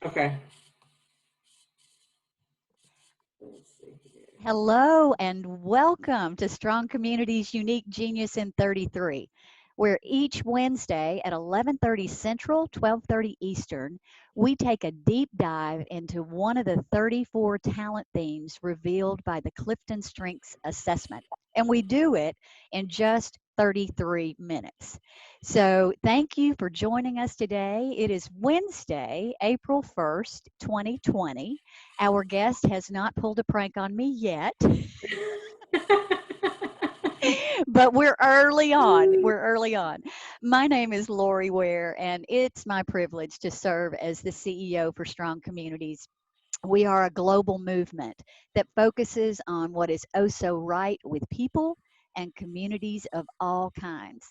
Okay. Let's see here. Hello and welcome to Strong Community's Unique Genius in 33, where each Wednesday at 11:30 Central, 12:30 Eastern, we take a deep dive into one of the 34 talent themes revealed by the Clifton Strengths Assessment. And we do it in just 33 minutes. So thank you for joining us today. It is Wednesday, April 1st, 2020. Our guest has not pulled a prank on me yet, but we're early on. We're early on. My name is Lori Ware, and it's my privilege to serve as the CEO for Strong Communities. We are a global movement that focuses on what is oh so right with people and communities of all kinds.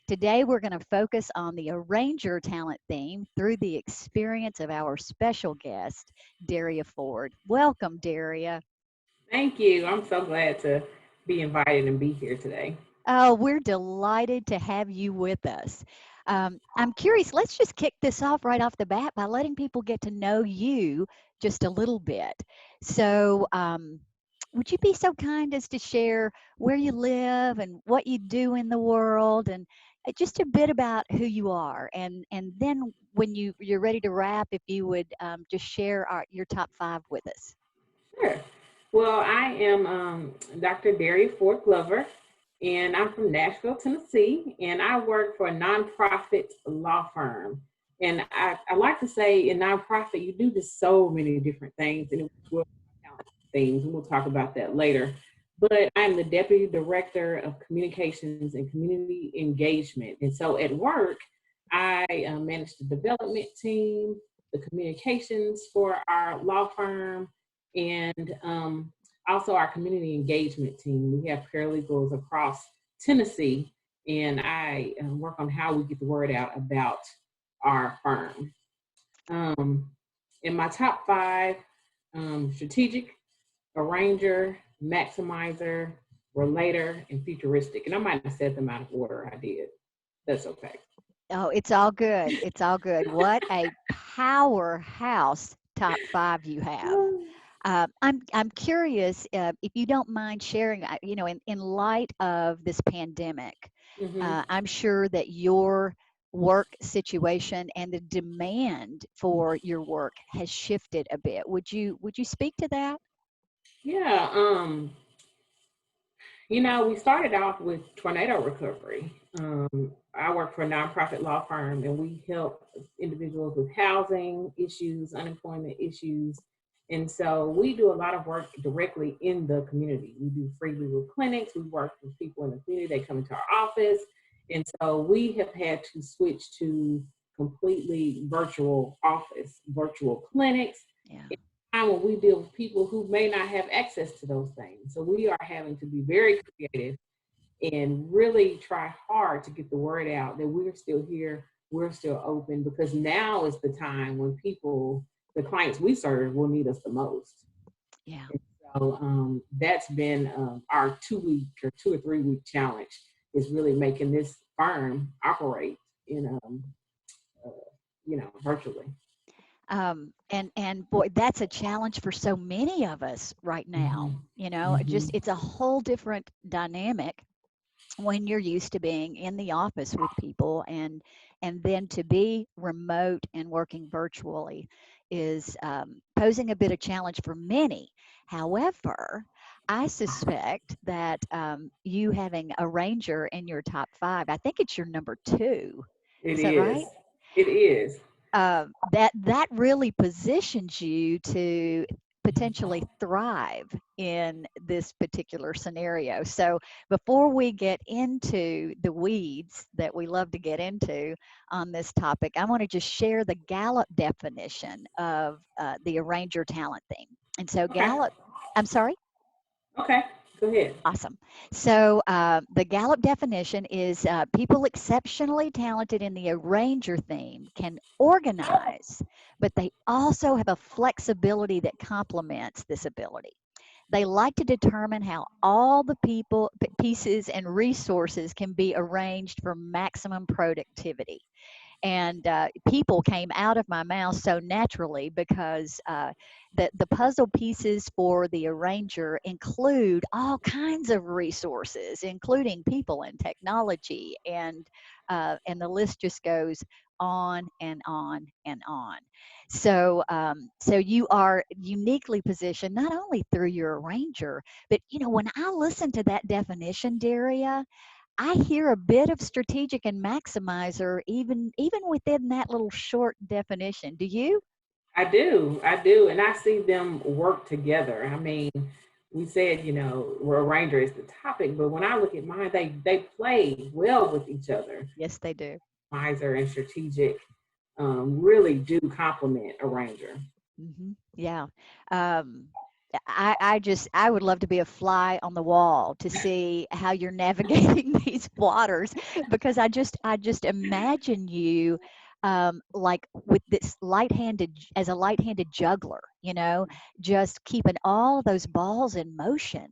Today, we're going to focus on the arranger talent theme through the experience of our special guest, Derria Ford. Welcome, Derria. Thank you. I'm so glad to be invited and be here today. Oh, we're delighted to have you with us. I'm curious, let's just kick this off right off the bat by letting people get to know you just a little bit. So, would you be so kind as to share where you live and what you do in the world and just a bit about who you are? And then when you're ready to wrap, if you would just share your top five with us. Sure. Well, I am Dr. Derria Ford Glover, and I'm from Nashville, Tennessee, and I work for a nonprofit law firm. And I like to say in nonprofit, you do just so many different things, and it will things. We'll talk about that later. But I'm the Deputy Director of Communications and Community Engagement. And so at work, I manage the development team, the communications for our law firm, and also our community engagement team. We have paralegals across Tennessee, and I work on how we get the word out about our firm. In my top five, strategic, arranger, maximizer, relator, and futuristic. And I might have said them out of order. I did. That's okay. Oh, it's all good. It's all good. What a powerhouse top five you have. I'm curious if you don't mind sharing. In light of this pandemic, Mm-hmm. I'm sure that your work situation and the demand for your work has shifted a bit. Would you speak to that? Yeah. We started off with tornado recovery. I work for a nonprofit law firm, and we help individuals with housing issues, unemployment issues. And so we do a lot of work directly in the community. We do free legal clinics. We work with people in the community. They come into our office. And so we have had to switch to completely virtual office, virtual clinics Yeah. time when we deal with people who may not have access to those things. So we are having to be very creative and really try hard to get the word out that we're still here, we're still open, because now is the time when people, the clients we serve, will need us the most. Yeah. And so that's been our 2 week or 2 or 3 week challenge, is really making this firm operate in, uh, virtually. And boy, that's a challenge for so many of us right now. Mm-hmm. Just Mm-hmm. it's a whole different dynamic when you're used to being in the office with people and then to be remote and working virtually is posing a bit of challenge for many. However, I suspect that you having a ranger in your top five, I think it's your number two. It Is that is. right? It is. That really positions you to potentially thrive in this particular scenario. So before we get into the weeds that we love to get into on this topic, I want to just share the Gallup definition of the arranger talent theme. And so Okay. Gallup, I'm sorry. Okay. Go ahead. Awesome. So the Gallup definition is people exceptionally talented in the arranger theme can organize, but they also have a flexibility that complements this ability. They like to determine how all the pieces, and resources can be arranged for maximum productivity. and people came out of my mouth so naturally because the puzzle pieces for the arranger include all kinds of resources, including people and technology, and the list just goes on and on and on. So, so you are uniquely positioned not only through your arranger, but when I listen to that definition, Daria, I hear a bit of strategic and maximizer even within that little short definition. Do you? I do, and I see them work together. I mean, we said, arranger is the topic, but when I look at mine, they play well with each other. Yes, they do. Miser and strategic really do complement arranger. Yeah. Um, I would love to be a fly on the wall to see how you're navigating these waters, because I just imagine you like with this as a light-handed juggler, just keeping all those balls in motion.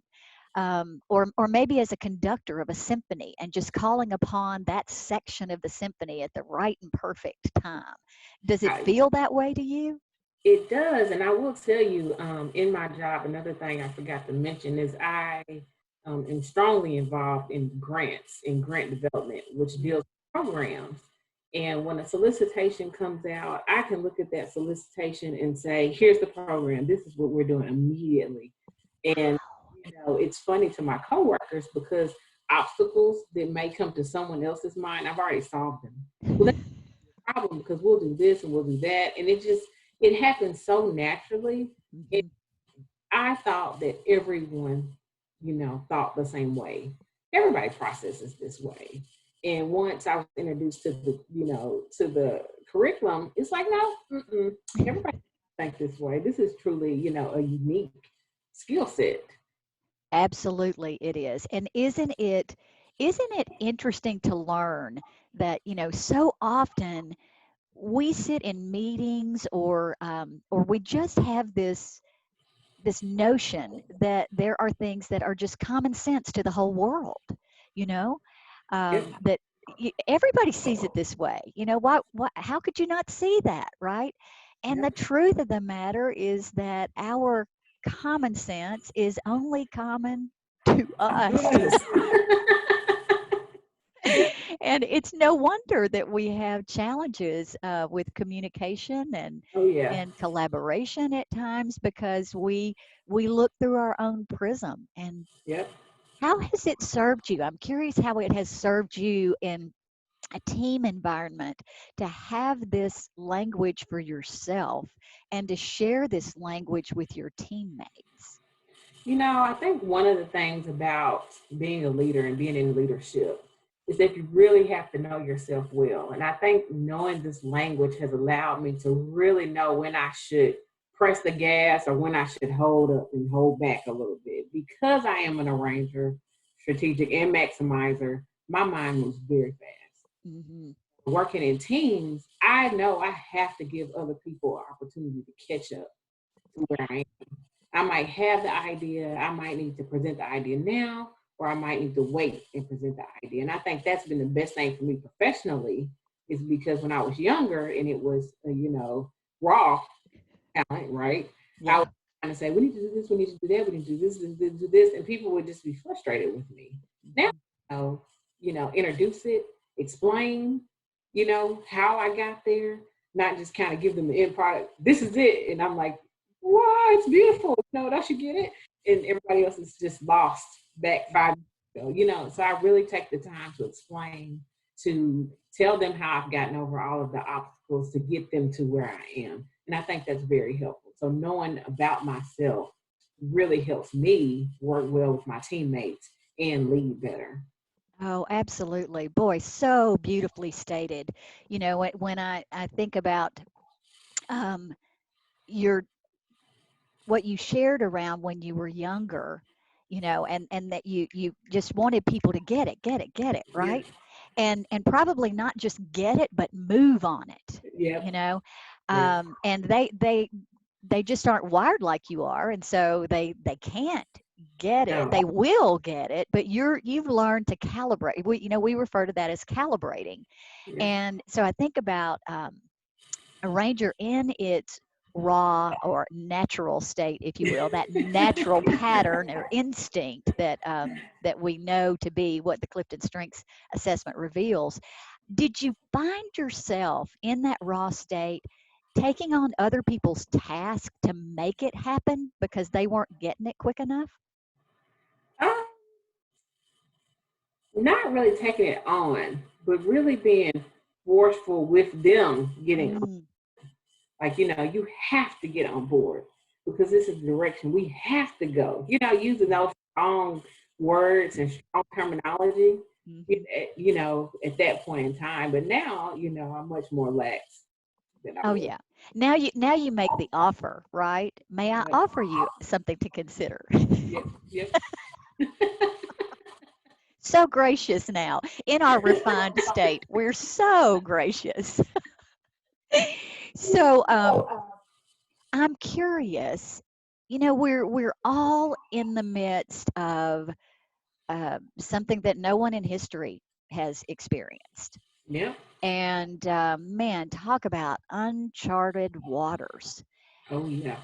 Or maybe as a conductor of a symphony and just calling upon that section of the symphony at the right and perfect time. Does it I, feel that way to you? it does, and I will tell you, in my job, another thing I forgot to mention is I am strongly involved in grants, in grant development, which deals with programs. And when a solicitation comes out, I can look at that solicitation and say, here's the program. This is what we're doing immediately. And, it's funny to my coworkers because obstacles that may come to someone else's mind, I've already solved them. Well, that's a problem because we'll do this and we'll do that. And it happens so naturally. And I thought that everyone, thought the same way. Everybody processes this way. And once I was introduced to the curriculum, it's like, no, everybody think this way. This is truly, a unique skill set. Absolutely, it is. And isn't it interesting to learn that, so often we sit in meetings, or we just have this notion that there are things that are just common sense to the whole world, you know, Yep. that everybody sees it this way. How could you not see that, right? And the Yep. truth of the matter is that our common sense is only common to us. Yes. Yeah. And it's no wonder that we have challenges with communication Oh yeah. and collaboration at times, because we look through our own prism. And Yep. how has it served you? I'm curious how it has served you in a team environment to have this language for yourself and to share this language with your teammates. I think one of the things about being a leader and being in leadership is that you really have to know yourself well. And I think knowing this language has allowed me to really know when I should press the gas or when I should hold up and hold back a little bit. Because I am an arranger, strategic, and maximizer, my mind moves very fast. Mm-hmm. Working in teams, I know I have to give other people an opportunity to catch up to where I am. I might have the idea, I might need to present the idea now, or I might need to wait and present the idea. And I think that's been the best thing for me professionally, is because when I was younger and it was, raw talent, right? I Yeah. was trying to say, we need to do this, we need to do that, we need to do this, do this, and people would just be frustrated with me. Now, introduce it, explain, how I got there, not just kind of give them the end product. This is it. And I'm like, wow, it's beautiful. Don't you get it? And everybody else is just lost back 5 years ago. So I really take the time to explain, to tell them how I've gotten over all of the obstacles to get them to where I am. And I think that's very helpful. So knowing about myself really helps me work well with my teammates and lead better. Oh, absolutely. Boy, so beautifully stated. When I think about um, your what you shared around when you were younger, and that you just wanted people to get it, Yeah. right? And probably not just get it, but move on it, Yep. you know. Yep. And they just aren't wired like you are, and so they can't get it. No. They will get it, but you've learned to calibrate. We refer to that as calibrating. Yeah. And so I think about a ranger in its raw or natural state, if you will, that natural pattern or instinct that we know to be what the Clifton Strengths Assessment reveals. Did you find yourself in that raw state taking on other people's tasks to make it happen because they weren't getting it quick enough? Um, Not really taking it on, but really being forceful with them getting on. Mm, Like, you have to get on board because this is the direction we have to go. Using those strong words and strong terminology, mhm. at that point in time. But now, I'm much more lax than I Oh was. yeah. Now you make the offer, right? May I Yep, offer you something to consider? yep, yep. So gracious now. In our refined state, we're so gracious. So I'm curious. We're all in the midst of something that no one in history has experienced. Yep. And man, talk about uncharted waters. Oh, yeah.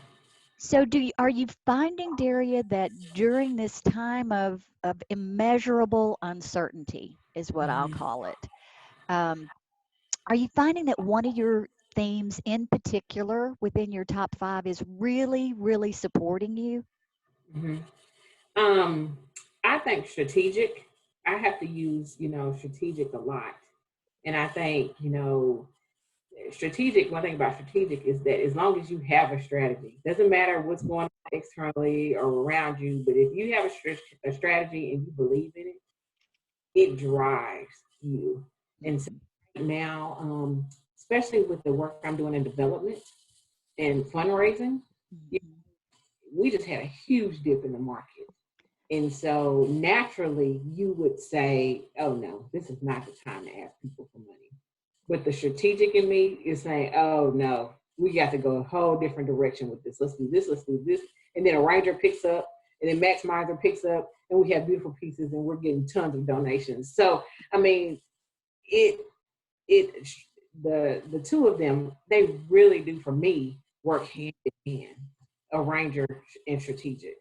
So are you finding, Daria, that during this time of immeasurable uncertainty is what I'll Hmm. call it, um, are you finding that one of your themes in particular within your top five is really, really supporting you? Hmm. Um, I think strategic. I have to use, strategic a lot. And I think, strategic, one thing about strategic is that as long as you have a strategy, doesn't matter what's going on externally or around you, but if you have a strategy and you believe in it, it drives you. And so Mhm. right now, especially with the work I'm doing in development and fundraising, Mhm. we just had a huge dip in the market. And so naturally, you would say, oh no, this is not the time to ask people for money. But the strategic in me is saying, oh no, we got to go a whole different direction with this. Let's do this, let's do this. And then a ranger picks up, and then Maximizer picks up, and we have beautiful pieces, and we're getting tons of donations. So, I mean, it, it, the two of them, they really do for me work hand in hand, a ranger and strategic.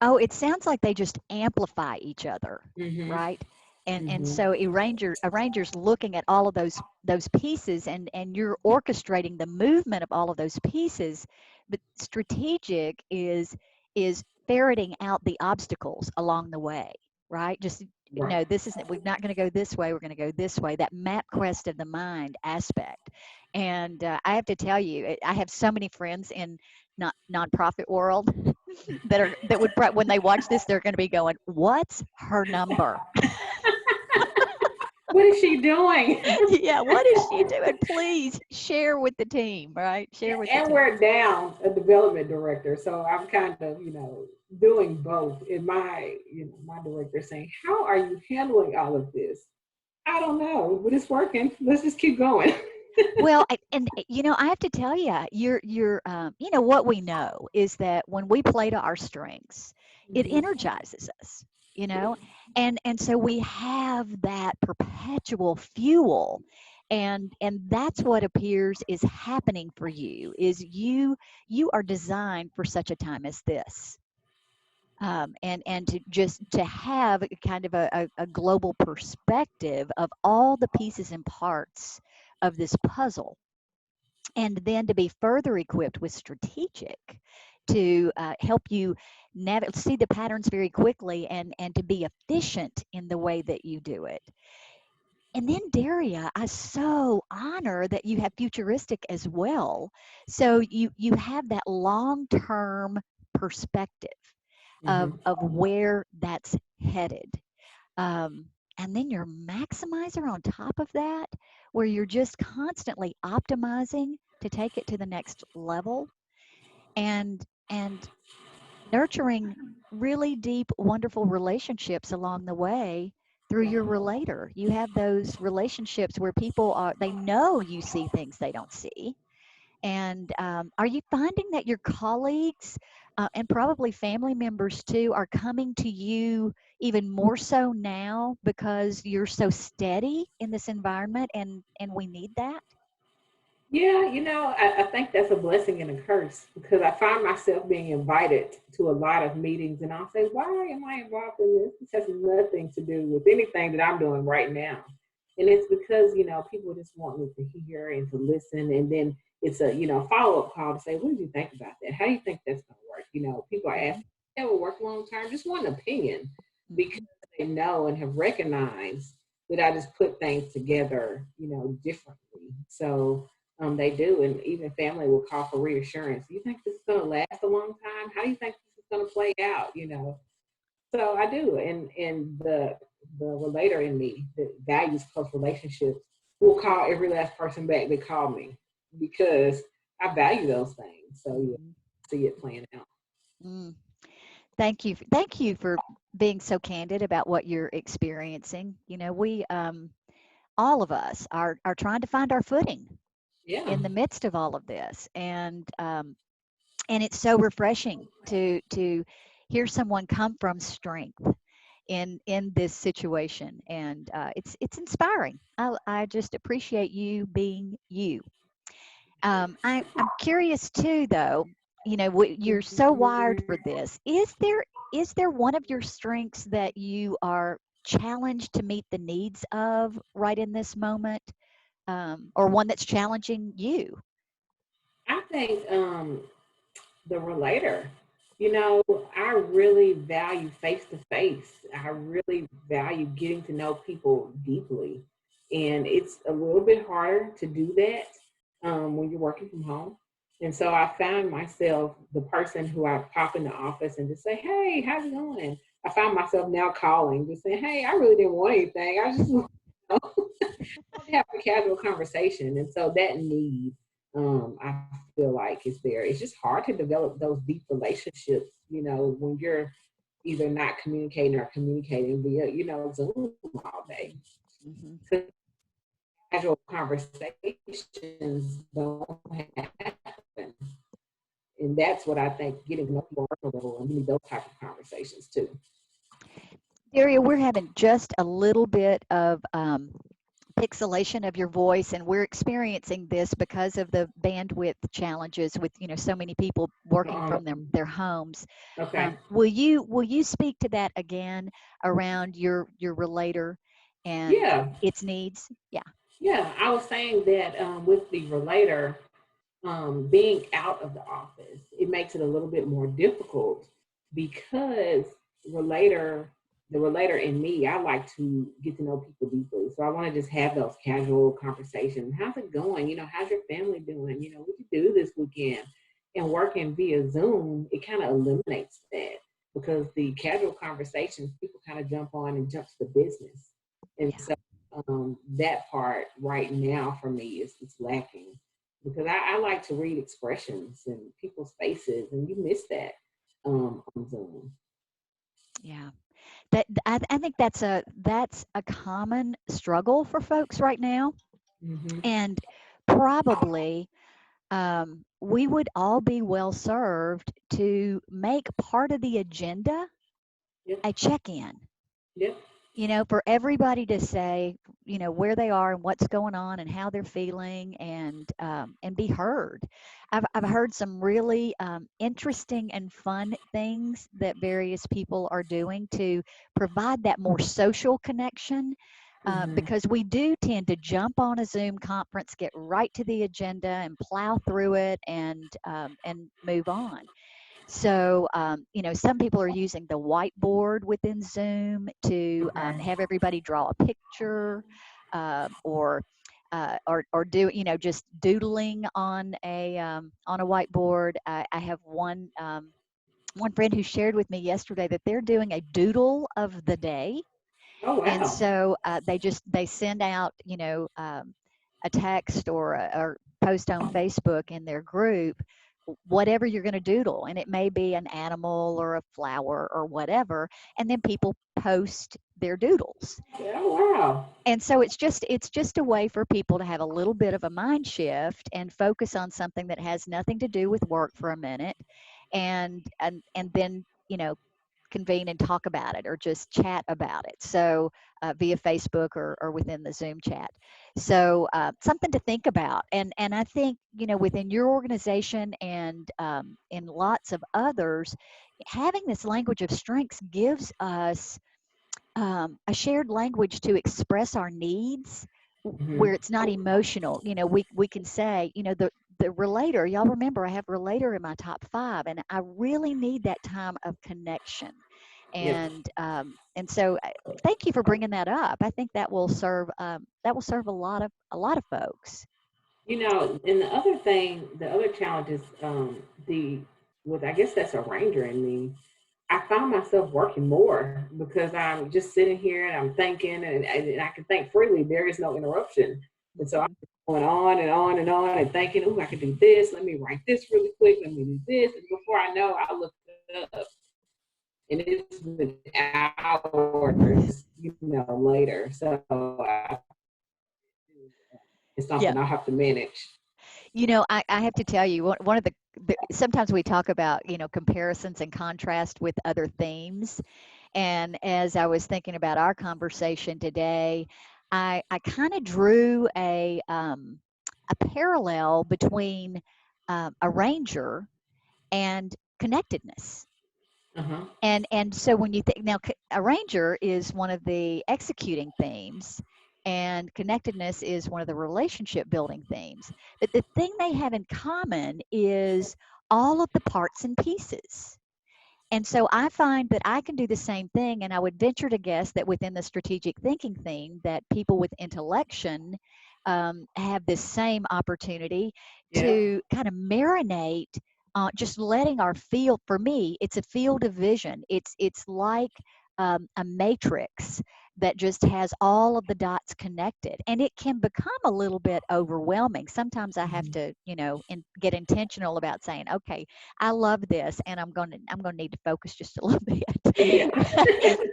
Oh, it sounds like they just amplify each other, Mm-hmm. right? And Mm-hmm. so a ranger's looking at all of those pieces, and you're orchestrating the movement of all of those pieces. But strategic is ferreting out the obstacles along the way, right? Just Right. no, this isn't. We're not going to go this way. We're going to go this way. That map quest of the mind aspect. And I have to tell you, I have so many friends in not nonprofit world when they watch this, they're going to be going, "What's her number?" What is she doing? Yeah, what is she doing? Please share with the team, right? Share with the And team. we're down a development director, so I'm kind of, doing both. In my director saying, "How are you handling all of this?" I don't know, but it's working. Let's just keep going. Well, I have to tell you, what we know is that when we play to our strengths, it Mhm. energizes us, you know, and so we have that perpetual fuel, and that's what appears is happening for you. Is you are designed for such a time as this. And to have a kind of a global perspective of all the pieces and parts of this puzzle, and then to be further equipped with strategic to help you see the patterns very quickly, and to be efficient in the way that you do it. And then, Daria, I so honor that you have futuristic as well. So you have that long term perspective Mhm. of where that's headed. Um, and then your maximizer on top of that, where you're just constantly optimizing to take it to the next level, and nurturing really deep, wonderful relationships along the way through Yeah. your relator. You have those relationships where they know you see things they don't see, And are you finding that your colleagues and probably family members too are coming to you even more so now because you're so steady in this environment, and we need that? Yeah, I think that's a blessing and a curse because I find myself being invited to a lot of meetings, and I'll say, why am I involved in this? This has nothing to do with anything that I'm doing right now. And it's because, people just want me to hear and to listen. And then it's a, follow up call to say, what did you think about that? How do you think that's going to work? People are Hmm. asking, that will work long term, just want an opinion because Hmm. they know and have recognized that I just put things together, differently. So, they do, and even family will call for reassurance. You think this is going to last a long time? How do you think this is going to play out? So I do, and the relator in me that values close relationships will call every last person back that called me because I value those things. So yeah, Hmm. see it playing out. Mm. Thank you. Thank you for being so candid about what you're experiencing. We all of us are trying to find our footing Yeah. in the midst of all of this, and it's so refreshing to hear someone come from strength in this situation, and it's inspiring. I just appreciate you being you. I'm curious too, though. You're so wired for this. Is there one of your strengths that you are challenged to meet the needs of right in this moment, or one that's challenging you? I think the relator. I really value face to face. I really value getting to know people deeply. And it's a little bit harder to do that when you're working from home. And so I found myself the person who I pop in the office and just say, hey, how's it going? I found myself now calling, just saying, hey, I really didn't want anything. I just have a casual conversation. And so that need, I feel like is there. It's just hard to develop those deep relationships, when you're either not communicating or communicating via, Zoom all day. Hmm. So casual conversations don't happen. And that's what I think getting to know people on a personal level and you need those type of conversations too. Daria, we're having just a little bit of pixelation of your voice, and we're experiencing this because of the bandwidth challenges with so many people working Um, from their homes. okay. Will you speak to that again around your relator and Yeah. its needs? Yeah. Yeah. I was saying that with the relator, being out of the office, it makes it a little bit more difficult because relator, the relator in me, I like to get to know people deeply. So I want to just have those casual conversations. How's it going? How's your family doing? What you do this weekend? And working via Zoom, it kind of eliminates that because the casual conversations, people kind of jump on and jump to the business. And Yeah. so that part right now for me is lacking because I like to read expressions and people's faces, and you miss that on Zoom. Yeah. I think that's a common struggle for folks right now, Mm-hmm. and probably we would all be well served to make part of the agenda Yep. a check-in, Yep. for everybody to say, where they are and what's going on and how they're feeling, and be heard. I've heard some really interesting and fun things that various people are doing to provide that more social connection. Mm-hmm. Because we do tend to jump on a Zoom conference, get right to the agenda, and plow through it, and move on. So, some people are using the whiteboard within Zoom to Okay. have everybody draw a picture, or or do just doodling on a whiteboard. I have one friend who shared with me yesterday that they're doing a doodle of the day, Oh and wow. so they send out a text or post on Facebook in their group whatever you're going to doodle, and it may be an animal or a flower or whatever, and then people post their doodles. Oh, wow. And so it's just a way for people to have a little bit of a mind shift and focus on something that has nothing to do with work for a minute, and then convene and talk about it or just chat about it. So via Facebook or within the Zoom chat. So something to think about. And I think within your organization and in lots of others, having this language of strengths gives us a shared language to express our needs Hmm. where it's not emotional. We can say, the relator, y'all remember I have relator in my top 5, and I really need that time of connection. Yep. And so thank you for bringing that up. I think that will serve a lot of folks. And the other thing, the other challenge is the with I guess that's a ranger in me. I found myself working more because I'm just sitting here and I'm thinking, and I can think freely. There is no interruption, and so I'm Mhm. going on and on and on and thinking, "Oh, I can do this. Let me write this really quick. Let me do this." And before I know, I look up, and it's been hours, later. So it's Yeah. something I have to manage. I have to tell you, one of sometimes we talk about, comparisons and contrast with other themes. And as I was thinking about our conversation today, I kind of drew a parallel between a ranger and connectedness. Uh-huh. And so when you think now, a ranger is one of the executing themes, and connectedness is one of the relationship building themes. But the thing they have in common is all of the parts and pieces. And so I find that I can do the same thing, and I would venture to guess that within the strategic thinking theme, that people with intellection have this same opportunity Yeah. to kind of marinate, just letting our field. For me, it's a field of vision. It's like a matrix that just has all of the dots connected, and it can become a little bit overwhelming. Sometimes I have Mhm. to, get intentional about saying, okay, I love this, and I'm gonna need to focus just a little bit. Yeah.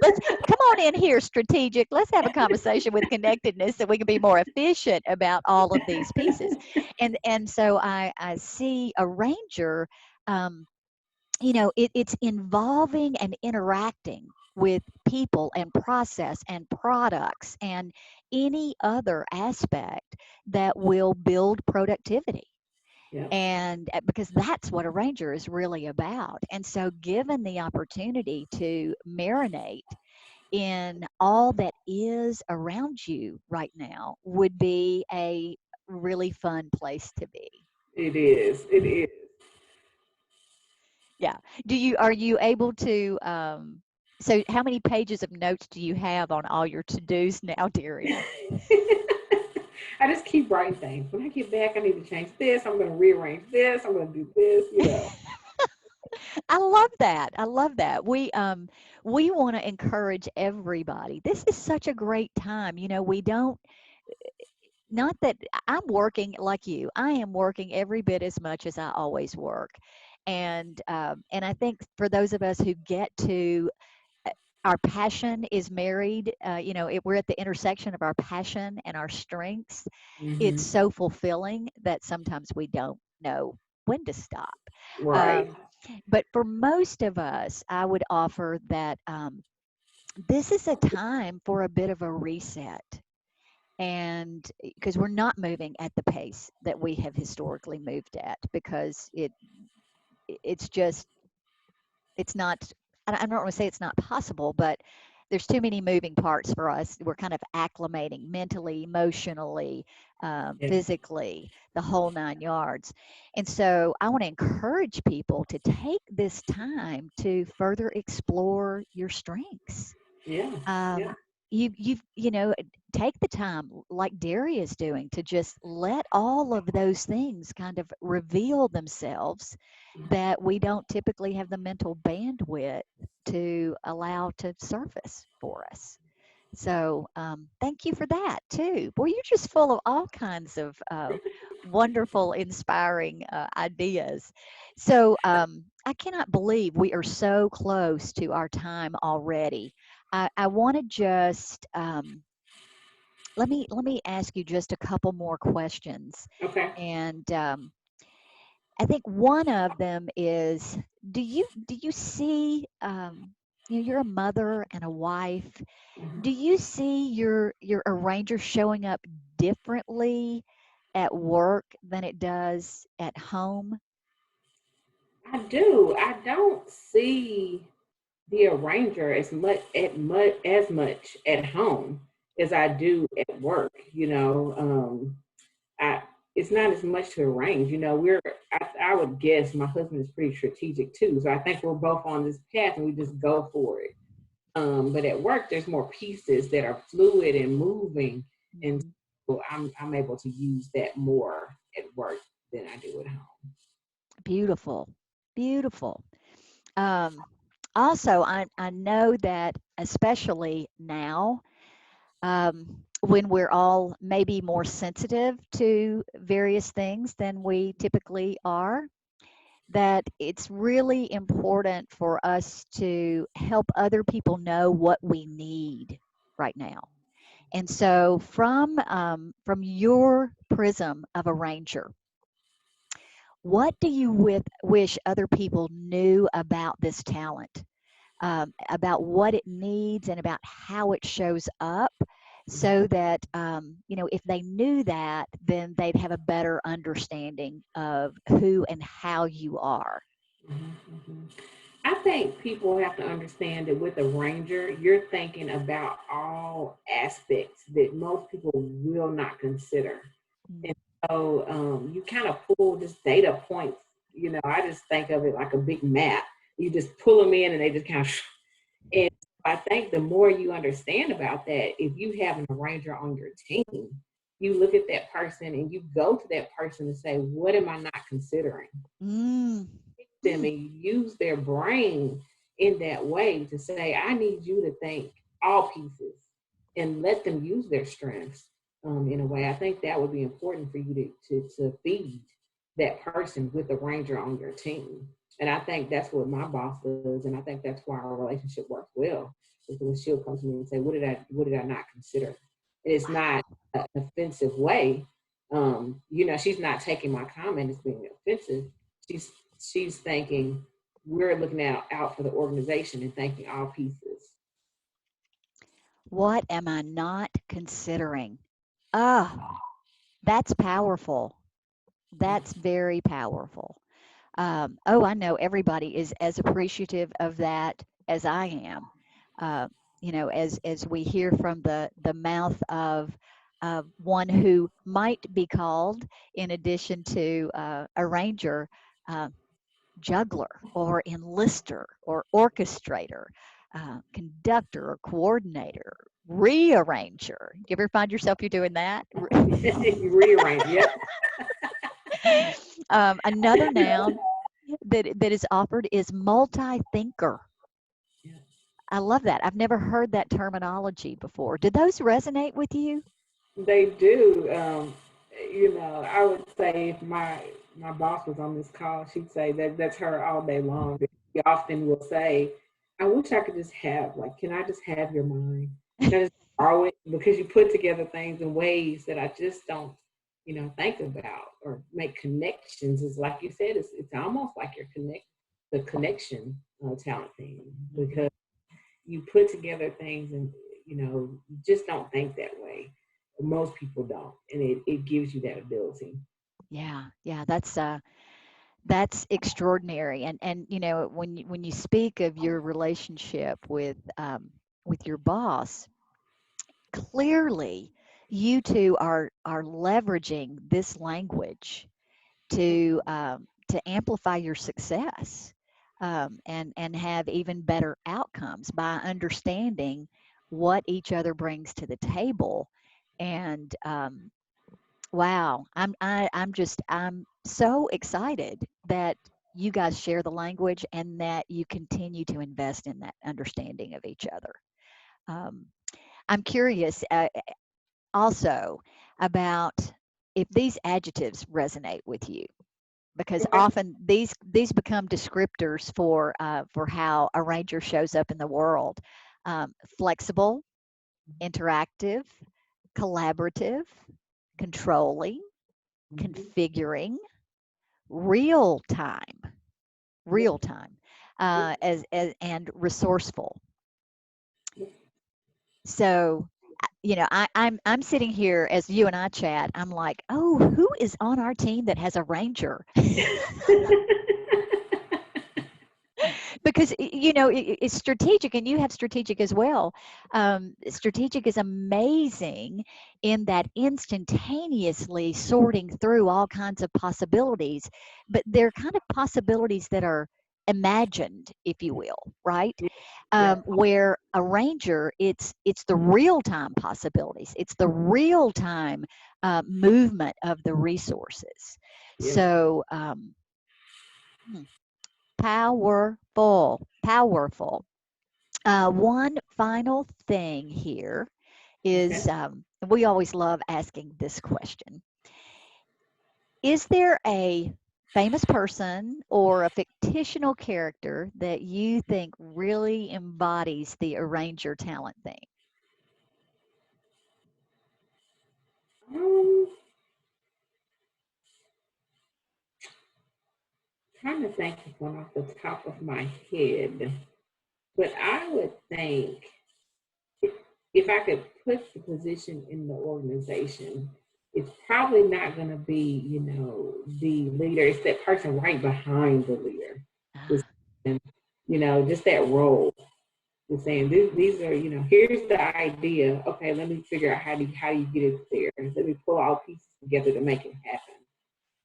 Let's come on in here, strategic. Let's have a conversation with connectedness so we can be more efficient about all of these pieces. And so I see a ranger. Um, it's involving and interacting with people and process and products and any other aspect that will build productivity, Yep. and because that's what a ranger is really about. And so given the opportunity to marinate in all that is around you right now would be a really fun place to be. It is. It is. Yeah. Are you able to so how many pages of notes do you have on all your to-dos now, Daria? I just keep writing things. When I get back, I need to change this. I'm going to rearrange this. I'm going to do this. I love that. I love that. We want to encourage everybody. This is such a great time. We don't, not that I'm working like you. I am working every bit as much as I always work. And I think for those of us who get to our passion is married, we're at the intersection of our passion and our strengths. It's Hmm. so fulfilling that sometimes we don't know when to stop. Right. Um, but for most of us, I would offer that this is a time for a bit of a reset. And because we're not moving at the pace that we have historically moved at, because it's just, it's not, I don't want to say it's not possible, but there's too many moving parts for us. We're kind of acclimating mentally, emotionally, Yeah. physically, the whole 9 yards. And so I want to encourage people to take this time to further explore your strengths. Yeah. Yeah. um, you take the time like Derry is doing to just let all of those things kind of reveal themselves that we don't typically have the mental bandwidth to allow to surface for us. So thank you for that too. Boy, you're just full of all kinds of wonderful, inspiring ideas. So I cannot believe we are so close to our time already. I want to just let me ask you just a couple more questions, Okay. and I think one of them is, do you see, you know, you're a mother and a wife. Mhm. Do you see your arranger showing up differently at work than it does at home? I do. I don't see the arranger as much at home as I do at work. I it's not as much to arrange. I would guess my husband is pretty strategic too. So I think we're both on this path and we just go for it. But at work, there's more pieces that are fluid and moving, and Mhm. so I'm able to use that more at work than I do at home. Beautiful, beautiful. Um, Also, I know that especially now, when we're all maybe more sensitive to various things than we typically are, that it's really important for us to help other people know what we need right now. And so, from your prism of a ranger, what do you wish other people knew about this talent? About what it needs and about how it shows up, so that, you know, if they knew that, then they'd have a better understanding of who and how you are. Mhm, mhm. I think people have to understand that with a ranger, you're thinking about all aspects that most people will not consider. Mm. And so you kind of pull just data points. I just think of it like a big map. You just pull them in and they just kind of, and I think the more you understand about that, if you have an arranger on your team, you look at that person and you go to that person and say, what am I not considering? Mm. Them Mm. and use their brain in that way to say, I need you to think all pieces and let them use their strengths in a way. I think that would be important for you to feed that person with a ranger on your team. And I think that's what my boss does. And I think that's why our relationship works well. Because she'll come to me and say, what did I not consider? And it's not Wow. an offensive way. She's not taking my comment as being offensive. She's she's thinking we're looking out for the organization and thinking all pieces. What am I not considering? Ah, that's powerful. That's very powerful. Oh, I know everybody is as appreciative of that as I am. Uh, you know, as we hear from the mouth of one who might be called, in addition to a ranger, uh, juggler or enlister or orchestrator, conductor or coordinator, rearranger. You ever find yourself you're doing that? You rearrange, yep. Another noun that is offered is multi-thinker. Yeah, I love that. I've never heard that terminology before. Do those resonate with you? they do. I would say if my boss was on this call, she'd say that's her all day long. She often will say, "I wish I could just have can I just have your mind? Can I just borrow it?" Because you put together things in ways that I just don't, think about or make connections. Is like you said, it's almost like you're the connection talent thing Mhm. because you put together things and you just don't think that way. Most people don't, and it gives you that ability. Yeah, yeah, that's extraordinary. And you know, when you speak of your relationship with your boss, clearly you two are leveraging this language to amplify your success, and have even better outcomes by understanding what each other brings to the table. And wow, I'm so excited that you guys share the language and that you continue to invest in that understanding of each other. Um, I'm curious, also, about if these adjectives resonate with you, because Okay. often these become descriptors for how a ranger shows up in the world. Flexible, interactive, collaborative, controlling, Mhm. configuring, real time, Yep. real time, as and resourceful. So, I'm sitting here as you and I chat. I'm like, oh, who is on our team that has a ranger? Because it's strategic, and you have strategic as well. Strategic is amazing in that instantaneously sorting through all kinds of possibilities, but they're kind of possibilities that are imagined, if you will, right? Yep. Where a ranger, it's the real time possibilities, it's the real time movement of the resources. Yep. So hmm, powerful, powerful. One final thing here is, Okay. we always love asking this question. Is there a famous person or a fictional character that you think really embodies the arranger talent thing? Um, Trying to think of one off the top of my head, but I would think if, if I could put the position in the organization, it's probably not going to be, the leader. It's that person right behind the leader. Just, Ah, just that role. Just saying, these are, here's the idea. Okay, let me figure out how do you get it there. Let me pull all pieces together to make it happen.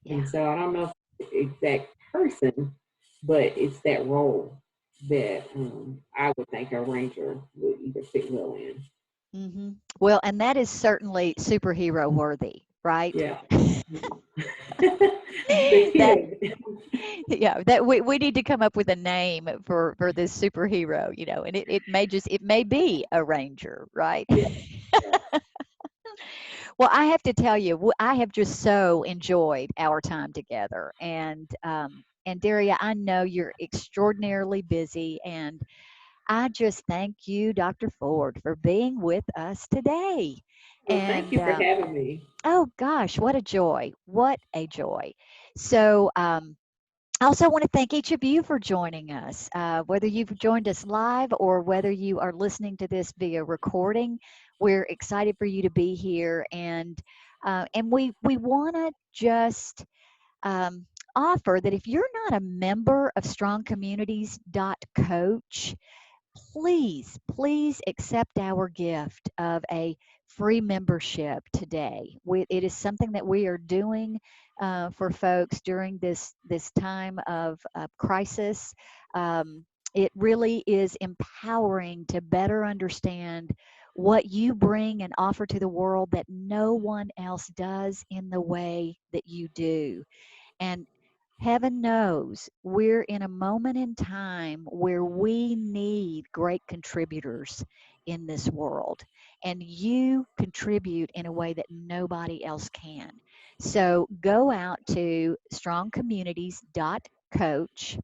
And yeah. so I don't know if it's the exact person, but it's that role that I would think a ranger would either fit well in. Well, and that is certainly superhero worthy, right? Yeah. The That kid. yeah, that we need to come up with a name for this superhero, and it may be a ranger, right? Yeah. Yeah. Well, I have to tell you, I have just so enjoyed our time together, and Daria, I know you're extraordinarily busy, and I just thank you, Dr. Ford, for being with us today. Well, thank And you for having me. oh gosh, what a joy! What a joy! So, I also want to thank each of you for joining us, whether you've joined us live or whether you are listening to this via recording. We're excited for you to be here, and we want to just um, offer that if you're not a member of strongcommunities.coach, please accept our gift of a free membership today. It is something that we are doing for folks during this time of crisis. Um, it really is empowering to better understand what you bring and offer to the world that no one else does in the way that you do. And heaven knows we're in a moment in time where we need great contributors in this world. And you contribute in a way that nobody else can. So go out to strongcommunities.coach,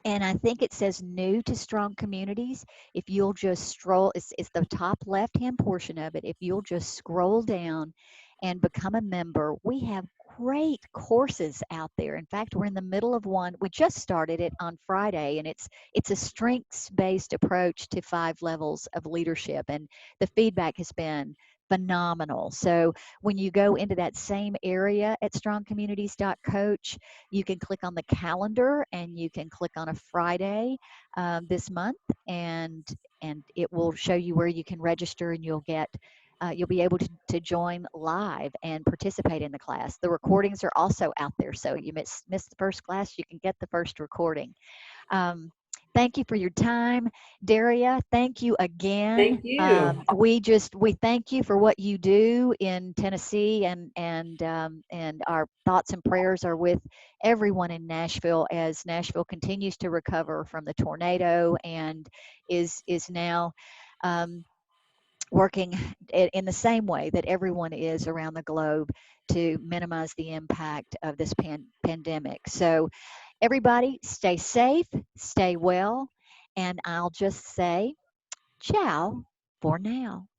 and I think it says new to strong communities. If you'll just scroll, it's the top left hand portion of it. If you'll just scroll down and become a member, we have great courses out there. In fact, we're in the middle of one. We just started it on Friday, and it's a strengths based approach to 5 levels of leadership, and the feedback has been phenomenal. So when you go into that same area at strongcommunities.coach, you can click on the calendar and you can click on a Friday this month, and it will show you where you can register, and you'll be able to join live and participate in the class. The recordings are also out there, so you miss the first class, you can get the first recording. Um, Thank you for your time, Daria. Thank you again. Thank you. We thank you for what you do in Tennessee, and our thoughts and prayers are with everyone in Nashville as Nashville continues to recover from the tornado and is now um, working in the same way that everyone is around the globe to minimize the impact of this pandemic. So everybody stay safe, stay well, and I'll just say Ciao for now.